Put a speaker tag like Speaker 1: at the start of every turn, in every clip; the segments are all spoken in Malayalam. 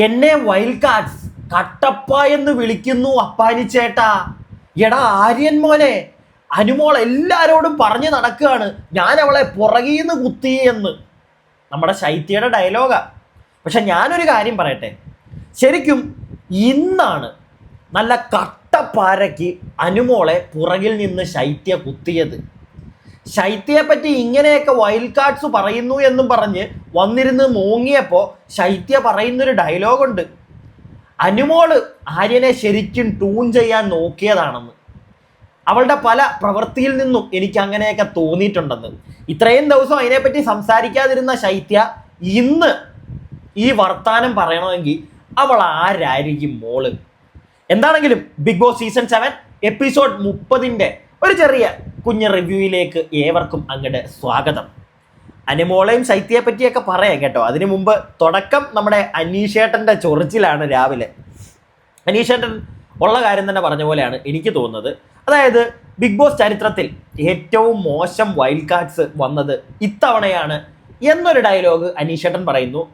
Speaker 1: എന്നെ വൈൽഡ് കാർഡ്സ് കട്ടപ്പ എന്ന് വിളിക്കുന്നു അപ്പാനിച്ചേട്ടാ. എടാ ആര്യൻ മോനെ, അനുമോൾ എല്ലാരോടും പറഞ്ഞു നടക്കുകയാണ് ഞാൻ അവളെ പുറകീന്ന് കുത്തി എന്ന്. നമ്മുടെ ശൈത്യയുടെ ഡയലോഗാ. പക്ഷെ ഞാനൊരു കാര്യം പറയട്ടെ, ശരിക്കും ഇന്നാണ് നല്ല കട്ടപ്പാരയ്ക്ക് അനുമോളെ പുറകിൽ നിന്ന് ശൈത്യ കുത്തിയത്. ശൈത്യയെ പറ്റി ഇങ്ങനെയൊക്കെ വൈൽഡ് കാർഡ്സ് പറയുന്നു എന്നും പറഞ്ഞ് വന്നിരുന്ന് മോങ്ങിയപ്പോൾ ശൈത്യ പറയുന്നൊരു ഡയലോഗുണ്ട്, അനുമോള് ആര്യനെ ശരിക്കും ട്യൂൺ ചെയ്യാൻ നോക്കിയതാണെന്ന്. അവളുടെ പല പ്രവൃത്തിയിൽ നിന്നും എനിക്ക് അങ്ങനെയൊക്കെ തോന്നിയിട്ടുണ്ടെന്ന്. ഇത്രയും ദിവസം അതിനെപ്പറ്റി സംസാരിക്കാതിരുന്ന ശൈത്യ ഇന്ന് ഈ വർത്താനം പറയണമെങ്കിൽ അവൾ ആരായിരിക്കും മോള്? എന്താണെങ്കിലും ബിഗ് ബോസ് സീസൺ 7 എപ്പിസോഡ് 30 ഒരു ചെറിയ കുഞ്ഞ് റിവ്യൂയിലേക്ക് ഏവർക്കും അങ്ങോട്ട് സ്വാഗതം. അനുമോളെയും ശൈത്യയെ പറ്റിയൊക്കെ പറയാം കേട്ടോ. അതിനു മുമ്പ് തുടക്കം നമ്മുടെ അനീഷേട്ടൻ്റെ ചൊറിച്ചിലാണ് രാവിലെ. അനീഷേട്ടൻ ഉള്ള കാര്യം തന്നെ പറഞ്ഞ പോലെയാണ് എനിക്ക് തോന്നുന്നത്. അതായത് ബിഗ് ബോസ് ചരിത്രത്തിൽ ഏറ്റവും മോശം വൈൽഡ് കാർഡ്സ് വന്നത് ഇത്തവണയാണ് എന്നൊരു ഡയലോഗ് അനീഷേട്ടൻ പറയുന്നു.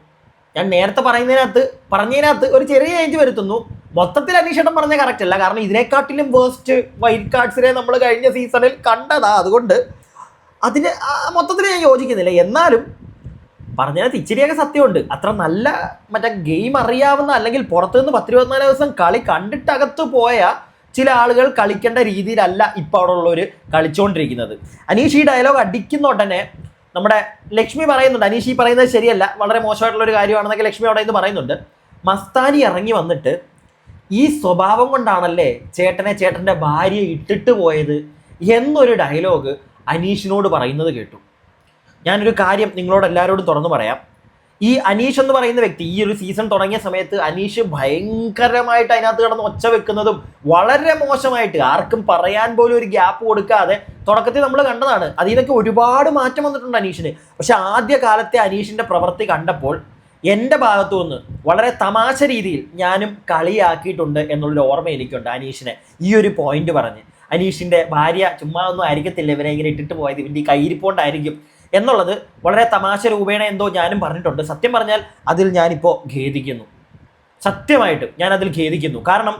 Speaker 1: ഞാൻ നേരത്തെ പറഞ്ഞതിനകത്ത് ഒരു ചെറിയ ചേഞ്ച് വരുത്തുന്നു. മൊത്തത്തിൽ അനീഷേട്ടൻ പറഞ്ഞ കറക്റ്റ് അല്ല, കാരണം ഇതിനെക്കാട്ടിലും വേസ്റ്റ് വൈൽഡ് കാർഡ്സിനെ നമ്മൾ കഴിഞ്ഞ സീസണിൽ കണ്ടതാ. അതുകൊണ്ട് അതിന് മൊത്തത്തിൽ ഞാൻ യോജിക്കുന്നില്ല. എന്നാലും പറഞ്ഞതിനകത്ത് ഇച്ചിരിയൊക്കെ സത്യമുണ്ട്. അത്ര നല്ല മറ്റേ ഗെയിം അറിയാവുന്ന അല്ലെങ്കിൽ പുറത്തുനിന്ന് 10-24 ദിവസം കളി കണ്ടിട്ടകത്ത് പോയ ചില ആളുകൾ കളിക്കേണ്ട രീതിയിലല്ല ഇപ്പോൾ അവിടെ ഉള്ളവർ കളിച്ചുകൊണ്ടിരിക്കുന്നത്. അനീഷ് ഈ ഡയലോഗ് അടിക്കുന്ന ഉടനെ നമ്മുടെ ലക്ഷ്മി പറയുന്നുണ്ട്, അനീഷ് ഈ പറയുന്നത് ശരിയല്ല, വളരെ മോശമായിട്ടുള്ളൊരു കാര്യമാണെന്നൊക്കെ ലക്ഷ്മി അവിടെ നിന്ന് പറയുന്നുണ്ട്. മസ്താനി ഇറങ്ങി വന്നിട്ട് ഈ സ്വഭാവം കൊണ്ടാണല്ലേ ചേട്ടൻ്റെ ഭാര്യ ഇട്ടിട്ട് പോയത് എന്നൊരു ഡയലോഗ് അനീഷിനോട് പറയുന്നത് കേട്ടു. ഞാനൊരു കാര്യം നിങ്ങളോട് എല്ലാവരോടും തുറന്നു പറയാം. ഈ അനീഷ് എന്ന് പറയുന്ന വ്യക്തി ഈ ഒരു സീസൺ തുടങ്ങിയ സമയത്ത് അനീഷ് ഭയങ്കരമായിട്ട് അതിനകത്ത് കിടന്ന് ഒച്ച വെക്കുന്നതും വളരെ മോശമായിട്ട് ആർക്കും പറയാൻ പോലും ഒരു ഗ്യാപ്പ് കൊടുക്കാതെ തുടക്കത്തിൽ നമ്മൾ കണ്ടതാണ്. അതിൽ നിന്നൊക്കെ ഒരുപാട് മാറ്റം വന്നിട്ടുണ്ട് അനീഷിന്. പക്ഷെ ആദ്യ കാലത്തെ അനീഷിൻ്റെ പ്രവൃത്തി കണ്ടപ്പോൾ എൻ്റെ ഭാഗത്തു നിന്ന് വളരെ തമാശ രീതിയിൽ ഞാനും കളിയാക്കിയിട്ടുണ്ട് എന്നുള്ളൊരു ഓർമ്മ എനിക്കുണ്ട് അനീഷിനെ. ഈ ഒരു പോയിന്റ് പറഞ്ഞ് അനീഷിൻ്റെ ഭാര്യ ചുമ്മാ ഒന്നും ആയിരിക്കത്തില്ല ഇവനെ ഇങ്ങനെ ഇട്ടിട്ട് പോയത്, ഇവൻ്റെ ഈ കയ്യിരിപ്പോണ്ടായിരിക്കും എന്നുള്ളത് വളരെ തമാശ രൂപേണ എന്തോ ഞാനും പറഞ്ഞിട്ടുണ്ട്. സത്യം പറഞ്ഞാൽ അതിൽ ഞാനിപ്പോൾ ഖേദിക്കുന്നു. സത്യമായിട്ട് ഞാൻ അതിൽ ഖേദിക്കുന്നു. കാരണം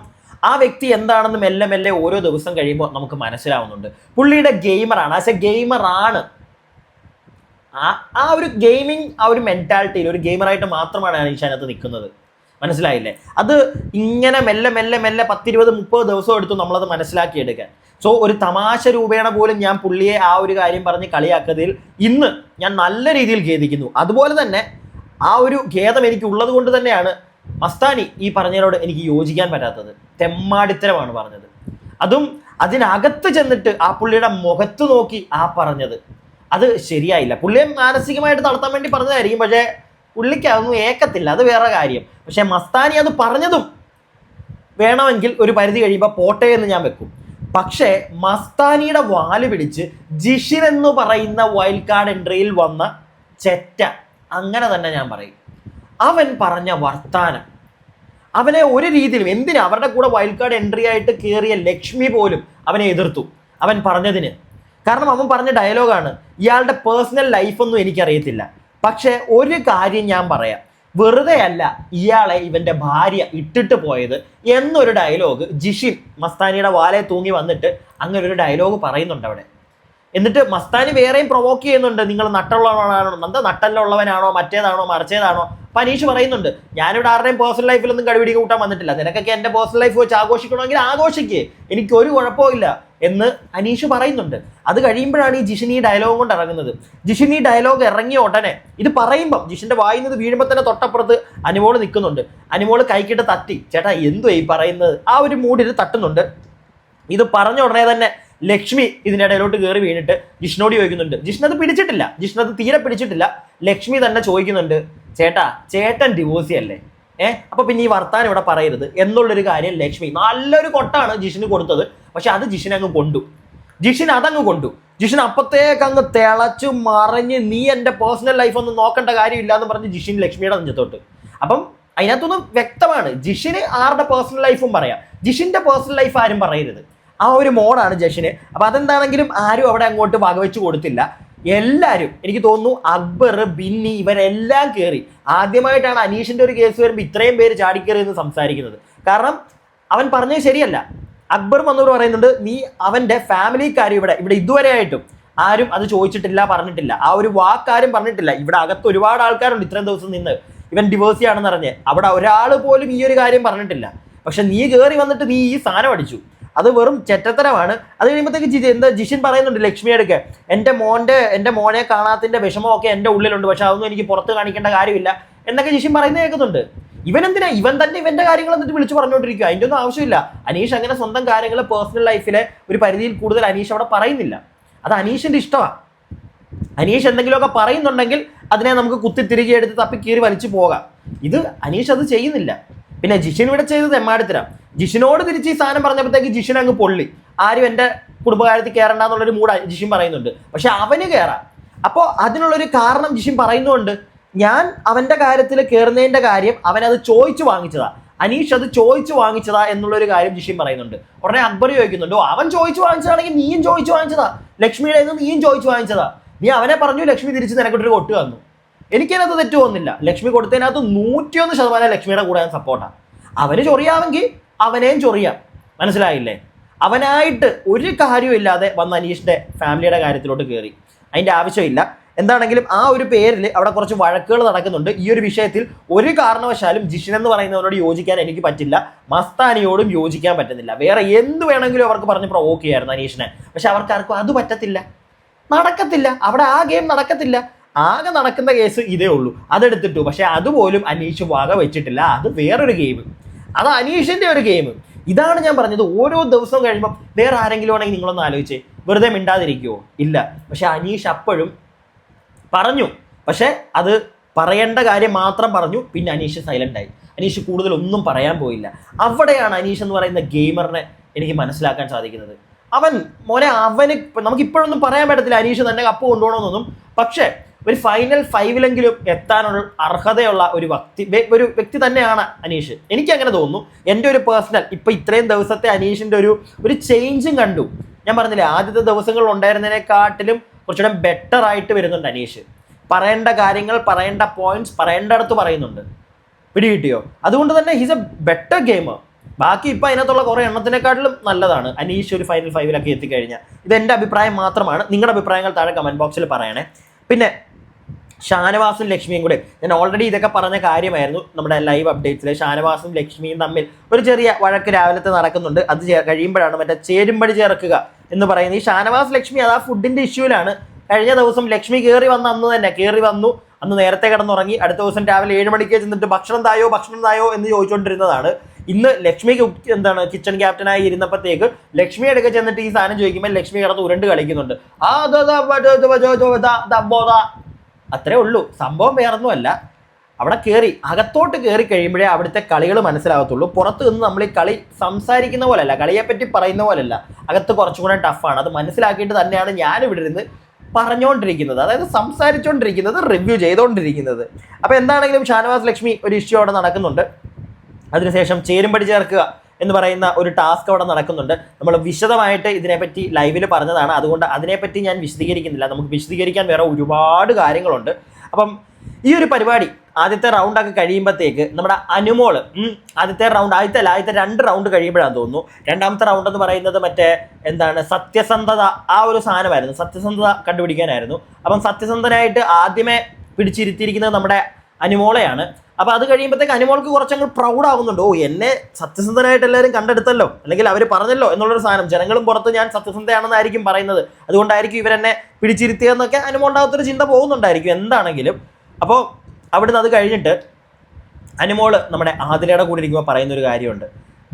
Speaker 1: ആ വ്യക്തി എന്താണെന്ന് മെല്ലെ മെല്ലെ ഓരോ ദിവസം കഴിയുമ്പോൾ നമുക്ക് മനസ്സിലാവുന്നുണ്ട്. പുള്ളിയുടെ ഗെയിമറാണ്, ആസ് എ ഗെയിമറാണ്. ആ ഒരു ഗെയിമിങ്, ആ ഒരു മെൻറ്റാലിറ്റിയിൽ ഒരു ഗെയിമറായിട്ട് മാത്രമാണ് അനീഷ് അതിനകത്ത് നിൽക്കുന്നത്. മനസ്സിലായില്ലേ? അത് ഇങ്ങനെ മെല്ലെ 10-20-30 ദിവസം എടുത്തു നമ്മളത് മനസ്സിലാക്കിയെടുക്കാൻ. സോ ഒരു തമാശ രൂപേണ പോലും ഞാൻ പുള്ളിയെ ആ ഒരു കാര്യം പറഞ്ഞ് കളിയാക്കുന്നതിൽ ഇന്ന് ഞാൻ നല്ല രീതിയിൽ ഖേദിക്കുന്നു. അതുപോലെ തന്നെ ആ ഒരു ഖേദം എനിക്ക് ഉള്ളത് കൊണ്ട് തന്നെയാണ് മസ്താനി ഈ പറഞ്ഞതിനോട് എനിക്ക് യോജിക്കാൻ പറ്റാത്തത്. തെമ്മാടിത്തരമാണ് പറഞ്ഞത്. അതും അതിനകത്ത് ചെന്നിട്ട് ആ പുള്ളിയുടെ മുഖത്ത് നോക്കി ആ പറഞ്ഞത് അത് ശരിയായില്ല. പുള്ളിയെ മാനസികമായിട്ട് തളർത്താൻ വേണ്ടി പറഞ്ഞതായിരിക്കും, പക്ഷേ പുള്ളിക്ക് അതൊന്നും ഏക്കത്തില്ല, അത് വേറെ കാര്യം. പക്ഷെ മസ്താനി അത് പറഞ്ഞതും വേണമെങ്കിൽ ഒരു പരിധി കഴിയുമ്പോൾ പോട്ടെ എന്ന് ഞാൻ വെക്കും. പക്ഷേ മസ്താനിയുടെ വാല് പിടിച്ച് ജിഷിൻ എന്ന് പറയുന്ന വൈൽഡ് കാർഡ് എൻട്രിയിൽ വന്ന ചെറ്റ, അങ്ങനെ തന്നെ ഞാൻ പറയും. അവൻ പറഞ്ഞ വർത്താനം, അവനെ ഒരു രീതിയിലും എന്തിനാ അവരുടെ കൂടെ വൈൽഡ് കാർഡ് എൻട്രി ആയിട്ട് കയറിയ ലക്ഷ്മി പോലും അവനെ എതിർത്തു അവൻ പറഞ്ഞതിന്. കാരണം അവൻ പറഞ്ഞ ഡയലോഗാണ്, ഇയാളുടെ പേഴ്സണൽ ലൈഫൊന്നും എനിക്കറിയത്തില്ല, പക്ഷേ ഒരു കാര്യം ഞാൻ പറയാം, വെറുതെ അല്ല ഇയാളെ ഇവൻ്റെ ഭാര്യ ഇട്ടിട്ട് പോയത് എന്നൊരു ഡയലോഗ് ജിഷിൻ മസ്താനിയുടെ വാലെ തൂങ്ങി വന്നിട്ട് അങ്ങനെ ഒരു ഡയലോഗ് പറയുന്നുണ്ട് അവിടെ. എന്നിട്ട് മസ്താനി വേറെയും പ്രൊവോക്ക് ചെയ്യുന്നുണ്ട്, നിങ്ങൾ നട്ടുള്ളവനാണോ, നട്ടല്ലുള്ളവനാണോ, മറ്റേതാണോ മറിച്ചേതാണോ. അപ്പം അനീഷ് പറയുന്നുണ്ട്, ഞാനിവിടെ ആരുടെയും പേഴ്സണൽ ലൈഫിലൊന്നും കഴിവിടി കൂട്ടാൻ വന്നിട്ടില്ല, നിനക്കൊക്കെ എൻ്റെ പേഴ്സണൽ ലൈഫ് വെച്ച് ആഘോഷിക്കണമെങ്കിൽ ആഘോഷിക്കേ, എനിക്കൊരു കുഴപ്പമില്ല എന്ന് അനീഷ് പറയുന്നുണ്ട്. അത് കഴിയുമ്പോഴാണ് ഈ ജിഷിൻ ഈ ഡയലോഗ് കൊണ്ട് ഇറങ്ങുന്നത്. ജിഷിൻ ഈ ഡയലോഗ് ഇറങ്ങിയ ഉടനെ ഇത് പറയുമ്പം ജിഷിൻ്റെ വായിൽ നിന്ന് വീഴുമ്പോൾ തന്നെ തൊട്ടപ്പുറത്ത് അനുമോള് നിൽക്കുന്നുണ്ട്. അനുമോള് കൈക്കിട്ട് തട്ടി, ചേട്ടാ എന്തോ ഈ പറയുന്നത്, ആ ഒരു മൂഡിൽ തട്ടുന്നുണ്ട്. ഇത് പറഞ്ഞ ഉടനെ തന്നെ ലക്ഷ്മി ഇതിൻ്റെ ഇടയിലോട്ട് കയറി വീണിട്ട് ജിഷ്ണോട് ചോദിക്കുന്നുണ്ട്. ജിഷ്ണത് പിടിച്ചിട്ടില്ല, ജിഷ്ണത് തീരെ പിടിച്ചിട്ടില്ല. ലക്ഷ്മി തന്നെ ചോദിക്കുന്നുണ്ട്, ചേട്ടൻ ഡിവോഴ്സി അല്ലേ, അപ്പൊ പിന്നെ ഈ വർത്താനം ഇവിടെ പറയരുത് എന്നുള്ളൊരു കാര്യം ലക്ഷ്മി നല്ലൊരു കൊട്ടാണ് ജിഷിന് കൊടുത്തത്. പക്ഷെ അത് ജിഷിൻ അങ്ങ് കൊണ്ടു. ജിഷിൻ അപ്പത്തേക്ക് അങ്ങ് തിളച്ചു മറിഞ്ഞ് നീ എൻ്റെ പേഴ്സണൽ ലൈഫ് ഒന്നും നോക്കേണ്ട കാര്യമില്ല എന്ന് പറഞ്ഞ് ജിഷിൻ ലക്ഷ്മിയുടെ നെഞ്ചത്തോട്ട്. അപ്പം അതിനകത്തൊന്നും വ്യക്തമാണ്, ജിഷിന് ആരുടെ പേഴ്സണൽ ലൈഫും പറയാം, ജിഷിൻ്റെ പേഴ്സണൽ ലൈഫ് ആരും പറയരുത്. ആ ഒരു മോഡാണ് ജിഷിന്. അപ്പം അതെന്താണെങ്കിലും ആരും അവിടെ അങ്ങോട്ട് വകവെച്ച് കൊടുത്തില്ല. എല്ലാവരും എനിക്ക് തോന്നുന്നു അക്ബർ, ബിന്നി ഇവരെല്ലാം കയറി. ആദ്യമായിട്ടാണ് അനീഷിന്റെ ഒരു കേസ് വരുമ്പോൾ ഇത്രയും പേര് ചാടിക്കയറി എന്ന് സംസാരിക്കുന്നത്. കാരണം അവൻ പറഞ്ഞത് ശരിയല്ല. അക്ബർ വന്നവർ പറയുന്നുണ്ട്, നീ അവന്റെ ഫാമിലിക്കാരും ഇവിടെ ഇതുവരെ ആയിട്ടും ആരും അത് ചോദിച്ചിട്ടില്ല, പറഞ്ഞിട്ടില്ല, ആ ഒരു വാക്കാരും പറഞ്ഞിട്ടില്ല. ഇവിടെ അകത്ത് ഒരുപാട് ആൾക്കാരുണ്ട് ഇത്രയും ദിവസം നിന്ന് ഇവൻ ഡിവോഴ്സി ആണെന്ന് അറിഞ്ഞ്, അവിടെ ഒരാൾ പോലും ഈ ഒരു കാര്യം പറഞ്ഞിട്ടില്ല. പക്ഷെ നീ കയറി വന്നിട്ട് നീ ഈ സാധനം അടിച്ചു. അത് വെറും ചെറ്റത്തരമാണ്. അത് കഴിയുമ്പോഴത്തേക്ക് ജിഷിൻ പറയുന്നുണ്ട് ലക്ഷ്മിയെടുക്കെ, എൻ്റെ മോനെ കാണാത്തതിൻ്റെ വിഷമമൊക്കെ എൻ്റെ ഉള്ളിലുണ്ട്, പക്ഷെ അതൊന്നും എനിക്ക് പുറത്ത് കാണിക്കേണ്ട കാര്യമില്ല എന്നൊക്കെ ജിഷിൻ പറയുന്നത് കേൾക്കുന്നുണ്ട്. ഇവൻ തന്നെ ഇവന്റെ കാര്യങ്ങൾ എന്നിട്ട് വിളിച്ചു പറഞ്ഞുകൊണ്ടിരിക്കുക. അതിൻ്റെ ഒന്നും ആവശ്യമില്ല. അനീഷ് അങ്ങനെ സ്വന്തം കാര്യങ്ങൾ പേഴ്സണൽ ലൈഫിലെ ഒരു പരിധിയിൽ കൂടുതൽ അനീഷ് അവിടെ പറയുന്നില്ല. അത് അനീഷിന്റെ ഇഷ്ടമാണ്. അനീഷ് എന്തെങ്കിലുമൊക്കെ പറയുന്നുണ്ടെങ്കിൽ അതിനെ നമുക്ക് കുത്തി തിരികെ എടുത്ത് തപ്പിക്കീറി വലിച്ചു പോകാം. ഇത് അനീഷ് അത് ചെയ്യുന്നില്ല. പിന്നെ ജിഷിൻ ഇവിടെ ചെയ്തത് എമ്മാടിത്തരാം. ജിഷിനോട് തിരിച്ച് ഈ സാധനം പറഞ്ഞപ്പോഴത്തേക്ക് ജിഷിൻ അങ്ങ് പൊള്ളി. ആരും എൻ്റെ കുടുംബകാര്യത്തിൽ കയറണ്ട എന്നുള്ളൊരു മൂഡ് ജിഷിൻ പറയുന്നുണ്ട്. പക്ഷെ അവന് കയറാം. അപ്പോൾ അതിനുള്ളൊരു കാരണം ജിഷിൻ പറയുന്നുണ്ട്. ഞാൻ അവൻ്റെ കാര്യത്തിൽ കയറുന്നതിൻ്റെ കാര്യം അവനത് ചോദിച്ചു വാങ്ങിച്ചതാ, അനീഷ് അത് ചോദിച്ചു വാങ്ങിച്ചതാ എന്നുള്ളൊരു കാര്യം ജിഷിൻ പറയുന്നുണ്ട്. ഉടനെ അക്ബർ ചോദിക്കുന്നുണ്ട്, അവൻ ചോദിച്ചു വാങ്ങിച്ചതാണെങ്കിൽ നീയും ചോദിച്ചു വാങ്ങിച്ചതാ, ലക്ഷ്മിയുടെ നീയും ചോദിച്ചു വാങ്ങിച്ചതാ. നീ അവനെ പറഞ്ഞു, ലക്ഷ്മി തിരിച്ച് നിനക്കൊട്ടൊരു കൊട്ട് തന്നു. എനിക്കതിനകത്ത് തെറ്റു തോന്നുന്നില്ല. ലക്ഷ്മി കൊടുത്തതിനകത്ത് 101% ലക്ഷ്മിയുടെ കൂടെ ഞാൻ സപ്പോർട്ടാണ്. അവന് ചൊറിയാമെങ്കിൽ അവനെയും ചൊറിയാം, മനസ്സിലായില്ലേ? അവനായിട്ട് ഒരു കാര്യമില്ലാതെ വന്ന് അനീഷിന്റെ ഫാമിലിയുടെ കാര്യത്തിലോട്ട് കയറി. അതിൻ്റെ ആവശ്യമില്ല. എന്താണെങ്കിലും ആ ഒരു പേരിൽ അവിടെ കുറച്ച് വഴക്കുകൾ നടക്കുന്നുണ്ട്. ഈ ഒരു വിഷയത്തിൽ ഒരു കാരണവശാലും ജിഷിൻ എന്ന് പറയുന്നവരോട് യോജിക്കാൻ എനിക്ക് പറ്റില്ല, മസ്താനിയോടും യോജിക്കാൻ പറ്റുന്നില്ല. വേറെ എന്ത് വേണമെങ്കിലും അവർക്ക് പറഞ്ഞ് പ്രൊവോക്ക് ചെയ്യായിരുന്നു അനീഷിനെ. പക്ഷെ അവർക്കാർക്കും അത് പറ്റത്തില്ല, നടക്കത്തില്ല. അവിടെ ആ ഗെയിം നടക്കത്തില്ല. ആകെ നടക്കുന്ന കേസ് ഇതേ ഉള്ളൂ, അതെടുത്തിട്ടു. പക്ഷെ അതുപോലും അനീഷ് വക വെച്ചിട്ടില്ല. അത് വേറൊരു ഗെയിം, അത് അനീഷിന്റെ ഒരു ഗെയിം. ഇതാണ് ഞാൻ പറഞ്ഞത്. ഓരോ ദിവസവും കഴിയുമ്പോൾ വേറെ ആരെങ്കിലും ആണെങ്കിൽ നിങ്ങളൊന്ന് ആലോചിച്ചേ, വെറുതെ മിണ്ടാതിരിക്കുമോ? ഇല്ല. പക്ഷെ അനീഷ് അപ്പോഴും പറഞ്ഞു. പക്ഷെ അത് പറയേണ്ട കാര്യം മാത്രം പറഞ്ഞു. പിന്നെ അനീഷ് സൈലന്റ് ആയി. അനീഷ് കൂടുതൽ ഒന്നും പറയാൻ പോയില്ല. അവിടെയാണ് അനീഷ് എന്ന് പറയുന്ന ഗെയിമറിനെ എനിക്ക് മനസ്സിലാക്കാൻ സാധിക്കുന്നത്. അവന് നമുക്ക് ഇപ്പോഴൊന്നും പറയാൻ പറ്റത്തില്ല അനീഷ് തന്നെ കപ്പ് കൊണ്ടുപോകണമെന്നൊന്നും. പക്ഷേ ഒരു ഫൈനൽ 5-ലെങ്കിലും എത്താനുള്ള അർഹതയുള്ള ഒരു വ്യക്തി തന്നെയാണ് അനീഷ്. എനിക്ക് അങ്ങനെ തോന്നുന്നു. എൻ്റെ ഒരു പേഴ്സണൽ ഇപ്പം ഇത്രയും ദിവസത്തെ അനീഷിൻ്റെ ഒരു ചേഞ്ചും കണ്ടു. ഞാൻ പറഞ്ഞില്ലേ, ആദ്യത്തെ ദിവസങ്ങളിൽ ഉണ്ടായിരുന്നതിനെക്കാട്ടിലും കുറച്ചുകൂടെ ബെറ്റർ ആയിട്ട് വരുന്നുണ്ട് അനീഷ്. പറയേണ്ട കാര്യങ്ങൾ, പറയേണ്ട പോയിന്റ്സ് പറയേണ്ടടുത്ത് പറയുന്നുണ്ട്. പിടികിട്ടിയോ? അതുകൊണ്ട് തന്നെ ഹീസ് എ ബെറ്റർ ഗെയിമർ. ബാക്കി ഇപ്പം അതിനകത്തുള്ള കുറേ എണ്ണത്തിനെക്കാട്ടിലും നല്ലതാണ് അനീഷ് ഒരു ഫൈനൽ 5-ലൊക്കെ എത്തിക്കഴിഞ്ഞാൽ. ഇതെൻ്റെ അഭിപ്രായം മാത്രമാണ്. നിങ്ങളുടെ അഭിപ്രായങ്ങൾ താഴെ കമൻറ്റ് ബോക്സിൽ പറയണേ. പിന്നെ ഷാനവാസും ലക്ഷ്മിയും കൂടെ, ഞാൻ ഓൾറെഡി ഇതൊക്കെ പറഞ്ഞ കാര്യമായിരുന്നു നമ്മുടെ ലൈവ് അപ്ഡേറ്റ്സിൽ. ഷാനവാസും ലക്ഷ്മിയും തമ്മിൽ ഒരു ചെറിയ വഴക്ക് രാവിലത്തെ നടക്കുന്നുണ്ട്. അത് കഴിയുമ്പോഴാണ് മറ്റേ ചേരുമ്പടി ചേർക്കുക എന്ന് പറയുന്നത്. ഈ ഷാനവാസ് ലക്ഷ്മി അത് ആ ഫുഡിൻ്റെ ഇഷ്യൂലാണ്. കഴിഞ്ഞ ദിവസം ലക്ഷ്മി കയറി വന്ന അന്ന് നേരത്തെ കിടന്നുറങ്ങി. അടുത്ത ദിവസം രാവിലെ 7 മണിക്ക് ചെന്നിട്ട് ഭക്ഷണം തായോ എന്ന് ചോദിച്ചുകൊണ്ടിരുന്നതാണ്. ഇന്ന് ലക്ഷ്മിക്ക് കിച്ചൺ ക്യാപ്റ്റനായി ഇരുന്നപ്പോഴത്തേക്ക് ലക്ഷ്മി എടുക്ക ചെന്നിട്ട് ഈ സാധനം ചോദിക്കുമ്പോൾ ലക്ഷ്മി കിടന്ന് ഉരുണ്ട് കളിക്കുന്നുണ്ട്. അത്രേ ഉള്ളൂ. സംഭവം വേറൊന്നുമല്ല. അവിടെ അകത്തോട്ട് കയറി കഴിയുമ്പോഴേ അവിടുത്തെ കളികൾ മനസ്സിലാകത്തുള്ളൂ. പുറത്ത് നിന്ന് നമ്മൾ ഈ കളി സംസാരിക്കുന്ന പോലെയല്ല, കളിയെപ്പറ്റി പറയുന്ന പോലെയല്ല, അകത്ത് കുറച്ചും കൂടെ ടഫാണ്. അത് മനസ്സിലാക്കിയിട്ട് തന്നെയാണ് ഞാനിവിടെ ഇരുന്ന് പറഞ്ഞുകൊണ്ടിരിക്കുന്നത്, അതായത് സംസാരിച്ചുകൊണ്ടിരിക്കുന്നത്, റിവ്യൂ ചെയ്തുകൊണ്ടിരിക്കുന്നത്. അപ്പോൾ എന്താണെങ്കിലും ഷാനവാസ് ലക്ഷ്മി ഒരു ഇഷ്യൂ അവിടെ നടക്കുന്നുണ്ട്. അതിനുശേഷം ചേരുമ്പടി ചേർക്കുക എന്ന് പറയുന്ന ഒരു ടാസ്ക് അവിടെ നടക്കുന്നുണ്ട്. നമ്മൾ വിശദമായിട്ട് ഇതിനെപ്പറ്റി ലൈവിൽ പറഞ്ഞതാണ്. അതുകൊണ്ട് അതിനെപ്പറ്റി ഞാൻ വിശദീകരിക്കുന്നില്ല. നമുക്ക് വിശദീകരിക്കാൻ വേറെ ഒരുപാട് കാര്യങ്ങളുണ്ട്. അപ്പം ഈ ഒരു പരിപാടി ആദ്യത്തെ റൗണ്ടൊക്കെ കഴിയുമ്പോഴത്തേക്ക് നമ്മുടെ അനുമോള് ആദ്യത്തെ 2 റൗണ്ട് കഴിയുമ്പോഴാണെന്ന് തോന്നുന്നു. രണ്ടാമത്തെ റൗണ്ട് എന്ന് പറയുന്നത് മറ്റേ സത്യസന്ധത, ആ ഒരു സാധനമായിരുന്നു. സത്യസന്ധത കണ്ടുപിടിക്കാനായിരുന്നു. അപ്പം സത്യസന്ധനായിട്ട് ആദ്യമേ പിടിച്ചിരുത്തിയിരിക്കുന്നത് നമ്മുടെ അനുമോളെയാണ്. അപ്പോൾ അത് കഴിയുമ്പോഴത്തേക്ക് അനുമോൾക്ക് കുറച്ചങ്ങ് പ്രൗഡ് ആകുന്നുണ്ട്. എന്നെ സത്യസന്ധനായിട്ട് എല്ലാവരും കണ്ടെടുത്തല്ലോ, അല്ലെങ്കിൽ അവർ പറഞ്ഞല്ലോ എന്നുള്ളൊരു സാധനം. ജനങ്ങളും പുറത്ത് ഞാൻ സത്യസന്ധയാണെന്നായിരിക്കും പറയുന്നത്, അതുകൊണ്ടായിരിക്കും ഇവരെന്നെ പിടിച്ചിരുത്തിയെന്നൊക്കെ അനുമോളുണ്ടാകത്തൊരു ചിന്ത പോകുന്നുണ്ടായിരിക്കും എന്താണെങ്കിലും. അപ്പോൾ അവിടുന്ന് അത് കഴിഞ്ഞിട്ട് അനുമോള് നമ്മുടെ ആതിരയുടെ കൂടെ ഇരിക്കുമ്പോൾ പറയുന്നൊരു കാര്യമുണ്ട്.